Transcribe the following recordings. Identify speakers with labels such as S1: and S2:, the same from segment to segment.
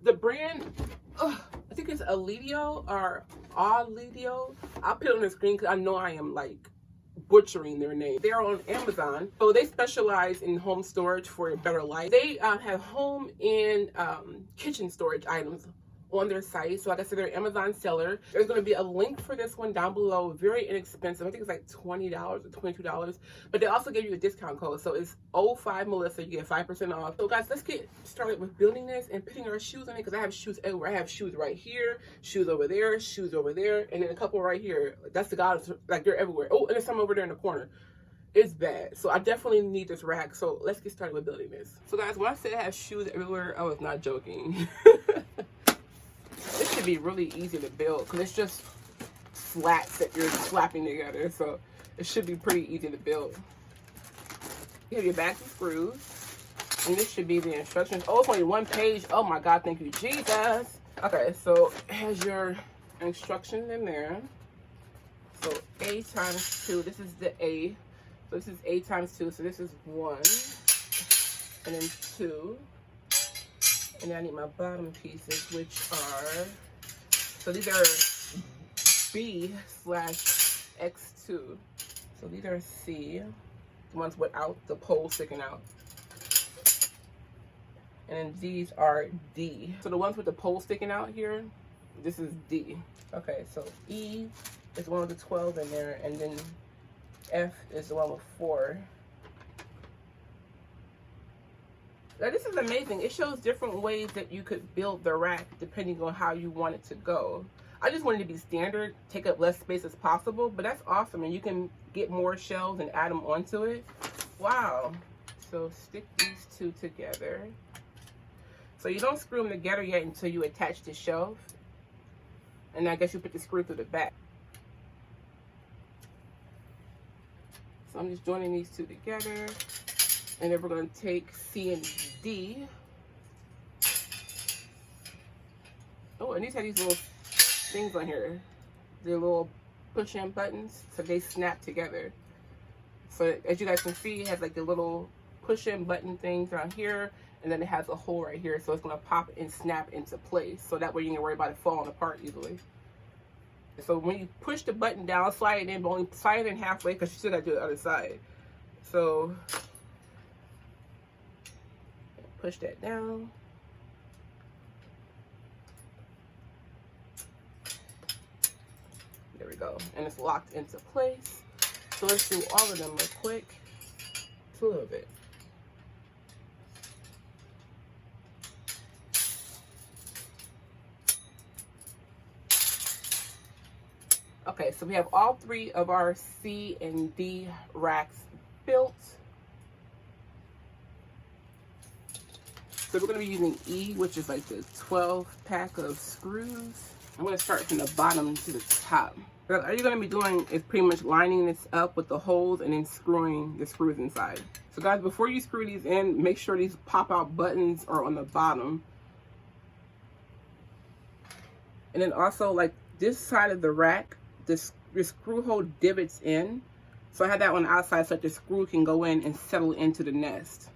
S1: The brand, I think it's Auledio or Auledio. I'll put it on the screen because I know I am like butchering their name. They're on Amazon, so they specialize in home storage for a better life. They have home and kitchen storage items on their site. So like I said, they're an Amazon seller. There's going to be a link for this one down below. Very inexpensive. I think it's like $20 or $22. But they also give you a discount code. So it's 05Melissa. You get 5% off. So guys, let's get started with building this and putting our shoes on it, because I have shoes everywhere. I have shoes right here, shoes over there, and then a couple right here. That's the guys, like they're everywhere. Oh, and there's some over there in the corner. It's bad. So I definitely need this rack. So let's get started with building this. So guys, when I said I have shoes everywhere, I was not joking. This should be really easy to build because it's just slats that you're slapping together. So it should be pretty easy to build. You have your back and screws. And this should be the instructions. Oh, it's only one page. Oh my God, thank you, Jesus. Okay, so it has your instructions in there. So A times 2. This is the A. So this is A times 2. So this is 1. And then 2. And then I need my bottom pieces, which are, so these are B/X2. So these are C, the ones without the pole sticking out. And then these are D. So the ones with the pole sticking out here, this is D. Okay, so E is the one with the 12 in there, and then F is the one with 4. Now, this is amazing. It shows different ways that you could build the rack depending on how you want it to go. I just wanted it to be standard, take up less space as possible, but that's awesome. And you can get more shelves and add them onto it. Wow. So stick these two together. So you don't screw them together yet until you attach the shelf. And I guess you put the screw through the back. So I'm just joining these two together. And then we're going to take C and D. Oh, and these have these little things on here. They're little push-in buttons, so they snap together. So as you guys can see, it has like the little push-in button things around here, and then it has a hole right here, so it's going to pop and snap into place. So that way you ain't worry about it falling apart easily. So when you push the button down, slide it in, but only slide it in halfway because you still got to do the other side. So push that down. There we go. And it's locked into place. So let's do all of them real quick. It's a little bit. Okay, so we have all 3 of our C and D racks built. So we're going to be using E, which is like the 12 pack of screws. I'm going to start from the bottom to the top. What you're going to be doing is pretty much lining this up with the holes and then screwing the screws inside. So guys, before you screw these in, make sure these pop-out buttons are on the bottom. And then also, like this side of the rack, the screw hole divots in. So I have that on the outside so that the screw can go in and settle into the nest.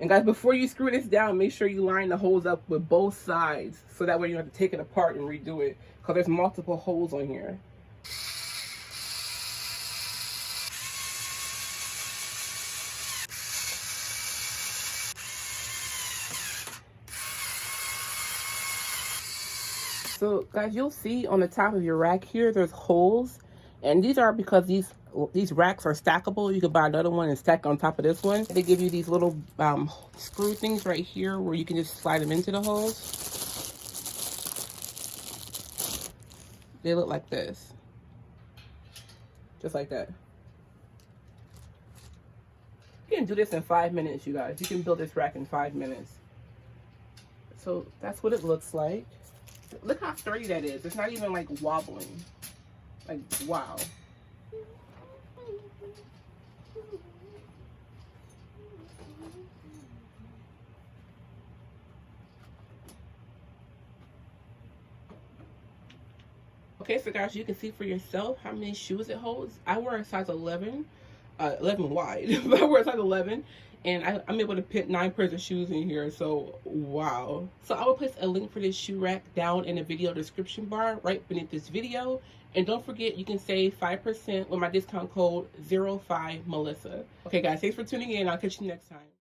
S1: And guys, before you screw this down, make sure you line the holes up with both sides, so that way you don't have to take it apart and redo it, because there's multiple holes on here. So guys, you'll see on the top of your rack here, there's holes, and these are because these racks are stackable. You can buy another one and stack on top of this one. They give you these little screw things right here where you can just slide them into the holes. They look like this, just like that. You can do this in 5 minutes, you guys. You can build this rack in 5 minutes. So that's what it looks like. Look how sturdy that is. It's not even like wobbling. Like, wow. Okay, so guys, you can see for yourself how many shoes it holds. I wear a size 11, 11 wide, but I wear a size 11, and I'm able to fit 9 pairs of shoes in here, so wow. So I will place a link for this shoe rack down in the video description bar right beneath this video. And don't forget, you can save 5% with my discount code 05Melissa. Okay guys, thanks for tuning in. I'll catch you next time.